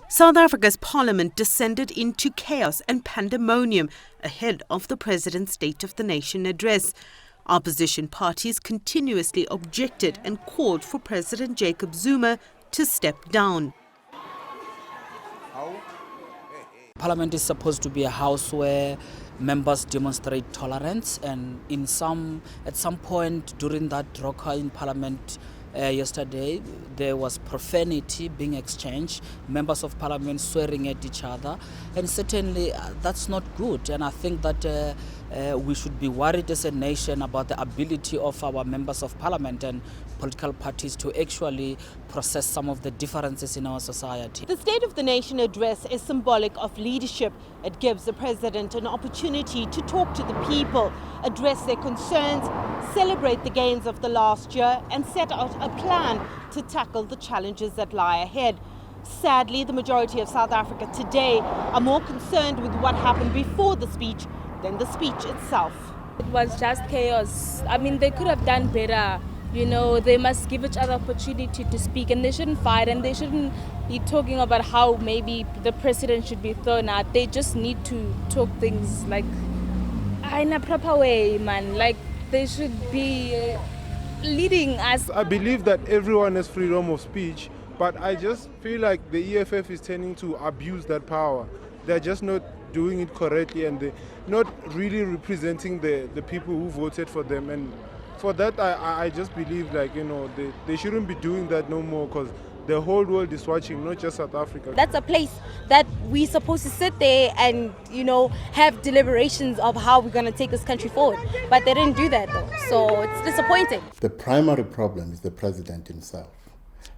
South Africa's parliament descended into chaos and pandemonium ahead of the president's State of the Nation address. Opposition parties continuously objected and called for President Jacob Zuma to step down. Parliament is supposed to be a house where members demonstrate tolerance, and at some point during that rocker in Parliament yesterday, there was profanity being exchanged, members of Parliament swearing at each other, and certainly that's not good. And I think that we should be worried as a nation about the ability of our members of Parliament and political parties to actually process some of the differences in our society. The State of the Nation address is symbolic of leadership. It gives the president an opportunity to talk to the people, address their concerns, celebrate the gains of the last year, and set out a plan to tackle the challenges that lie ahead. Sadly, the majority of South Africa today are more concerned with what happened before the speech than the speech itself. It was just chaos. I mean, they could have done better. You know, they must give each other opportunity to speak, and they shouldn't fight, and they shouldn't be talking about how maybe the president should be thrown out. They just need to talk things like in a proper way, man. Like they should be leading us. I believe that everyone has freedom of speech, but I just feel like the EFF is tending to abuse that power. They're just not doing it correctly, and they're not really representing the people who voted for them. And for that, I just believe, like, you know, they shouldn't be doing that no more, because the whole world is watching, not just South Africa. That's a place that we're supposed to sit there and, you know, have deliberations of how we're going to take this country forward. But they didn't do that, though. So it's disappointing. The primary problem is the president himself.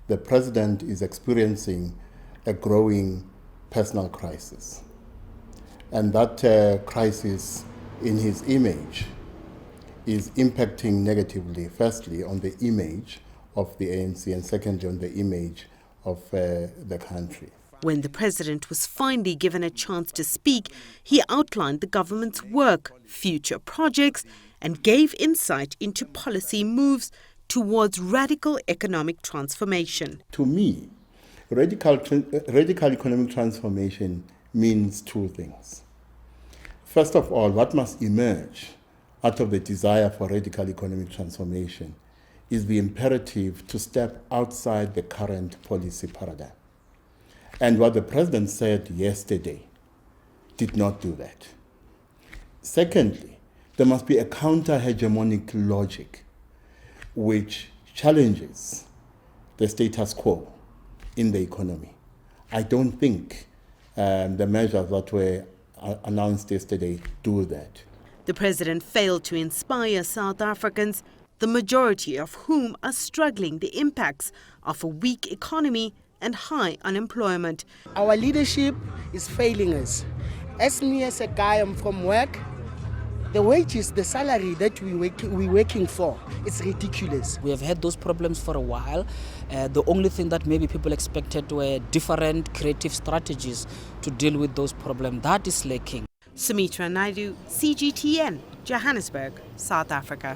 The president is experiencing a growing personal crisis. And that crisis in his image is impacting negatively, firstly, on the image of the ANC, and secondly, on the image of the country. When the president was finally given a chance to speak, he outlined the government's work, future projects, and gave insight into policy moves towards radical economic transformation. To me, radical economic transformation means two things. First of all, what must emerge out of the desire for radical economic transformation is the imperative to step outside the current policy paradigm. And what the president said yesterday did not do that. Secondly, there must be a counter-hegemonic logic which challenges the status quo in the economy. I don't think the measures that were announced yesterday do that. The president failed to inspire South Africans, the majority of whom are struggling the impacts of a weak economy and high unemployment. Our leadership is failing us. As me as a guy, I'm from work, the wages, the salary that we're working for, it's ridiculous. We have had those problems for a while. The only thing that maybe people expected were different creative strategies to deal with those problems. That is lacking. Sumitra, Nydoo, CGTN, Johannesburg, South Africa.